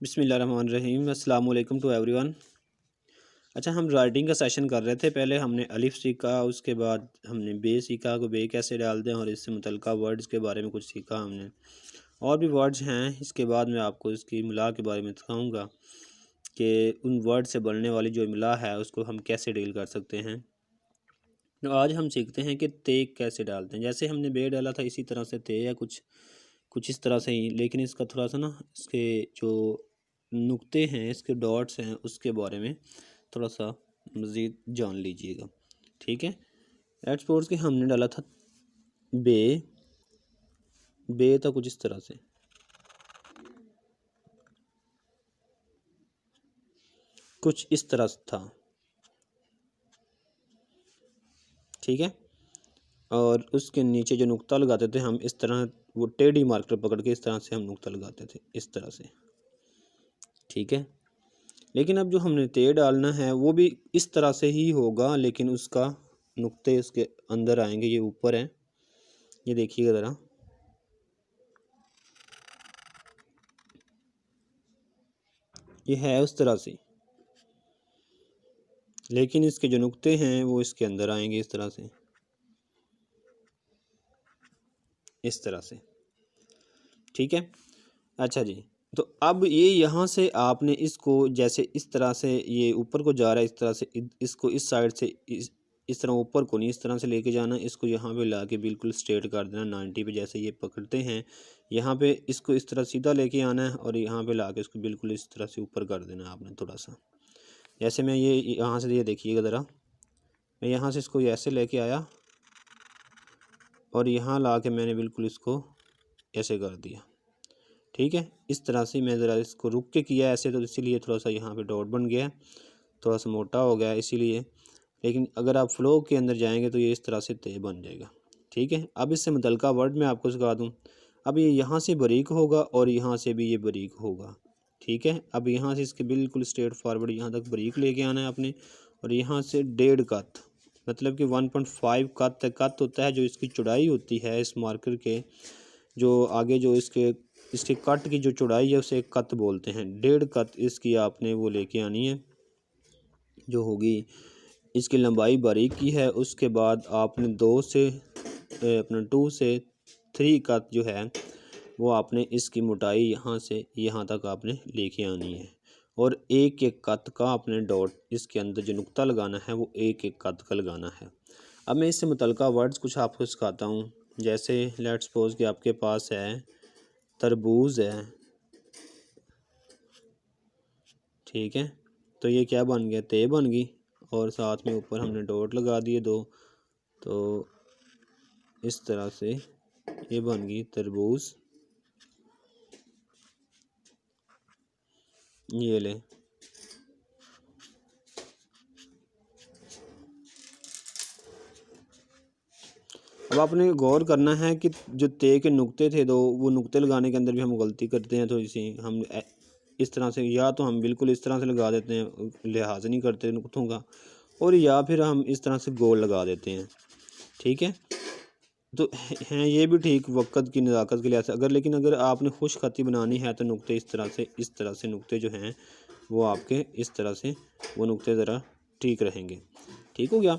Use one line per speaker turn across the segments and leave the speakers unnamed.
बिस्मिल्लाहिर्रहमानिर्रहीम अस्सलाम वालेकुम टू एवरीवन। अच्छा, हम राइटिंग का सेशन कर रहे थे। पहले हमने अलिफ सीखा, उसके बाद हमने बे सीखा को बे कैसे डालते हैं और इससे मुतल्लिका वर्ड्स के बारे में कुछ सीखा हमने। और भी वर्ड्स हैं, इसके बाद मैं आपको इसकी इमला के बारे में सिखाऊंगा कि उन वर्ड से बनने वाली जो इमला है उसको हम कैसे डील कर सकते हैं। तो आज हम सीखते हैं कि ते कैसे डालते हैं। जैसे हमने बे डाला था इसी तरह से ते है, कुछ कुछ इस तरह से ही, लेकिन इसका थोड़ा सा ना इसके जो नुक्ते हैं, इसके डॉट्स हैं, उसके बारे में थोड़ा सा मज़ीद जान लीजिएगा। ठीक है, लेट्स सपोज कि हमने डाला था बे। बे था कुछ इस तरह से, कुछ इस तरह से था। ठीक है, और उसके नीचे जो नुक्ता लगाते थे हम इस तरह, वो टेढ़ी मार्कर पकड़ के इस तरह से हम नुक्ता लगाते थे, इस तरह से। ठीक है, लेकिन अब जो हमने ते डालना है वो भी इस तरह से ही होगा, लेकिन उसका नुक्ते उसके अंदर आएंगे। ये ऊपर है, ये देखिएगा ज़रा। ये है उस तरह से, लेकिन इसके जो नुक्ते हैं वो इसके अंदर आएंगे इस तरह से, इस तरह से। ठीक है, अच्छा जी। तो अब ये यहाँ से आपने इसको जैसे इस तरह से ये ऊपर को जा रहा है, इस तरह से इसको इस साइड से इस तरह ऊपर को नहीं, इस तरह से लेके जाना। इसको यहाँ पे ला के बिल्कुल स्ट्रेट कर देना 90 पे, जैसे ये पकड़ते हैं। यहाँ पे इसको इस तरह सीधा लेके आना है और यहाँ पे ला के इसको बिल्कुल इस तरह से ऊपर कर देना है आपने थोड़ा सा। जैसे मैं ये यहाँ से, ये देखिएगा ज़रा, मैं यहाँ से इसको ऐसे लेके आया और यहाँ ला के मैंने बिल्कुल इसको ऐसे कर दिया। ठीक है, इस तरह से मैं ज़रा इसको रुक के किया ऐसे, तो इसीलिए थोड़ा सा यहाँ पे डॉट बन गया, थोड़ा सा मोटा हो गया इसीलिए। लेकिन अगर आप फ्लो के अंदर जाएंगे तो ये इस तरह से ते बन जाएगा। ठीक है, अब इससे मुतल्लिका वर्ड मैं आपको सिखा दूँ। अब ये यहाँ से बारीक होगा और यहाँ से भी ये बारीक होगा। ठीक है, अब यहाँ से इसके बिल्कुल स्ट्रेट फॉरवर्ड यहाँ तक बारीक लेके आना है आपने, और यहाँ से 1.5 कत, मतलब कि 1.5 कत होता है जो इसकी चौड़ाई होती है इस मार्कर के। जो आगे जो इसके इसके कट की जो चौड़ाई है उसे कत बोलते हैं। 1.5 कत इसकी आपने वो लेके आनी है, जो होगी इसकी लंबाई बारीक की है। उसके बाद आपने 2 से अपना 2 से 3 कत जो है वो आपने इसकी मोटाई यहाँ से यहाँ तक आपने लेके आनी है, और एक एक कत का आपने डॉट इसके अंदर जो नुक्ता लगाना है वो एक एक कत का लगाना है। अब मैं इससे मुतल्लिका वर्ड्स कुछ आपको सिखाता हूँ। जैसे लेट्स सपोज कि आपके पास है तरबूज है। ठीक है, तो ये क्या बन गया, ते बन गई, और साथ में ऊपर हमने डॉट लगा दिए 2। तो इस तरह से ये बन गई तरबूज। ये ले, अब आपने गौर करना है कि जो ते के नुक्ते थे 2, वो नुक्ते लगाने के अंदर भी हम गलती करते हैं। तो इसी हम इस तरह से, या तो हम बिल्कुल इस तरह से लगा देते हैं, लिहाज नहीं करते नुक्तों का, और या फिर हम इस तरह से गोल लगा देते हैं। ठीक है, तो हैं ये भी ठीक वक़्त की नज़ाकत के लिहाज से। लेकिन अगर आपने खुश खती बनानी है तो नुक्ते इस तरह से नुक्ते जो हैं वो आपके इस तरह से वो नुक्ते ज़रा ठीक रहेंगे। ठीक हो गया।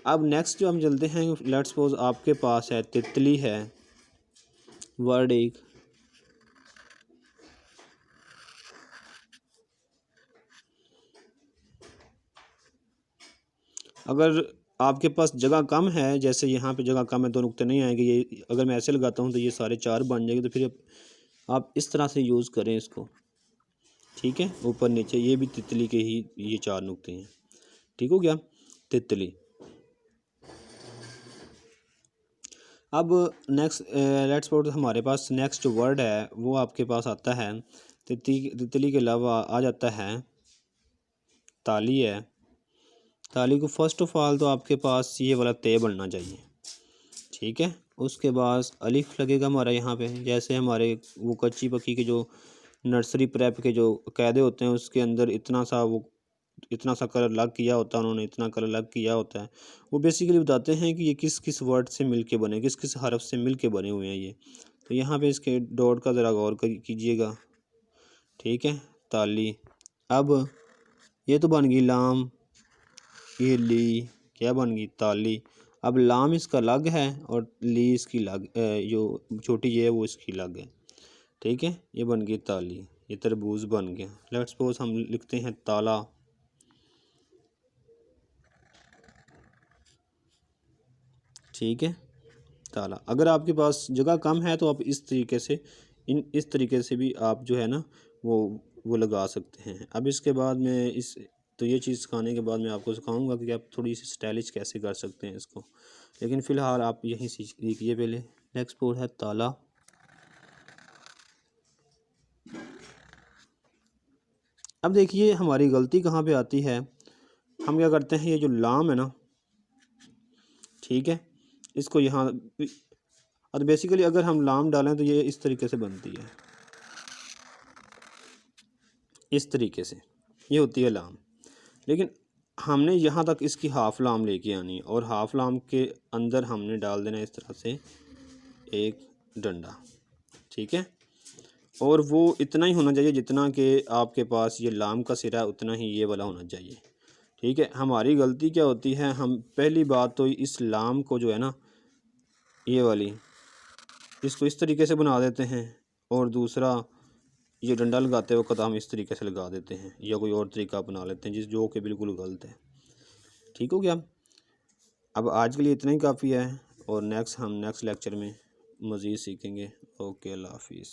अब नेक्स्ट जो हम चलते हैं, लेट्स सपोज आपके पास है तितली है, वर्ड एक। अगर आपके पास जगह कम है, जैसे यहाँ पे जगह कम है तो नुक्ते नहीं आएंगे। ये अगर मैं ऐसे लगाता हूँ तो ये सारे 4 बन जाएंगे। तो फिर आप इस तरह से यूज़ करें इसको। ठीक है, ऊपर नीचे ये भी तितली के ही ये 4 नुक्ते हैं। ठीक हो गया, तितली। अब नेक्स्ट लेट्स सपोज हमारे पास नेक्स्ट जो वर्ड है वो आपके पास आता है तितली के अलावा आ जाता है ताली है। ताली को फर्स्ट ऑफ ऑल तो आपके पास ये वाला ते बनना चाहिए। ठीक है, उसके बाद अलिफ लगेगा हमारा यहाँ पे। जैसे हमारे वो कच्ची पक्की के जो नर्सरी प्रेप के जो कायदे होते हैं उसके अंदर इतना सा कलर लग किया होता है, उन्होंने इतना कलर लग किया होता है। वो बेसिकली बताते हैं कि ये किस किस वर्ड से मिल के बने, किस किस हरफ से मिल के बने हुए हैं ये। तो यहाँ पे इसके डॉट का ज़रा गौर कीजिएगा। ठीक है, ताली। अब ये तो बन गई लाम, ये ली क्या बन गई ताली। अब लाम इसका लग है और ली इसकी लग, जो छोटी ये है वो इसकी लग है। ठीक है, ये बन गई ताली, ये तरबूज बन गया। लेट्स सपोज हम लिखते हैं ताला। ठीक है, ताला। अगर आपके पास जगह कम है तो आप इस तरीके से इस तरीके से भी आप जो है ना वो लगा सकते हैं। अब इसके बाद में तो ये चीज़ सिखाने के बाद मैं आपको सिखाऊंगा कि आप थोड़ी सी स्टाइलिश कैसे कर सकते हैं इसको, लेकिन फ़िलहाल आप यहीं सीखिए पहले। नेक्स्ट बोर्ड है ताला। अब देखिए हमारी गलती कहाँ पे आती है। हम क्या करते हैं, ये जो लाम है ना, ठीक है, इसको यहाँ, और बेसिकली अगर हम लाम डालें तो ये इस तरीके से बनती है, इस तरीके से ये होती है लाम। लेकिन हमने यहाँ तक इसकी हाफ लाम लेके आनी है और हाफ लाम के अंदर हमने डाल देना इस तरह से एक डंडा। ठीक है, और वो इतना ही होना चाहिए जितना कि आपके पास ये लाम का सिरा है, उतना ही ये वाला होना चाहिए। ठीक है, हमारी गलती क्या होती है, हम पहली बात तो इस लाम को जो है ना, ये वाली, इसको इस तरीके से बना देते हैं, और दूसरा ये डंडा लगाते वक्त हम इस तरीके से लगा देते हैं, या कोई और तरीका अपना लेते हैं जो कि बिल्कुल गलत है। ठीक हो गया। अब आज के लिए इतना ही काफ़ी है, और हम नेक्स्ट लेक्चर में मज़ीद सीखेंगे। ओके, अल्लाह हाफिज़।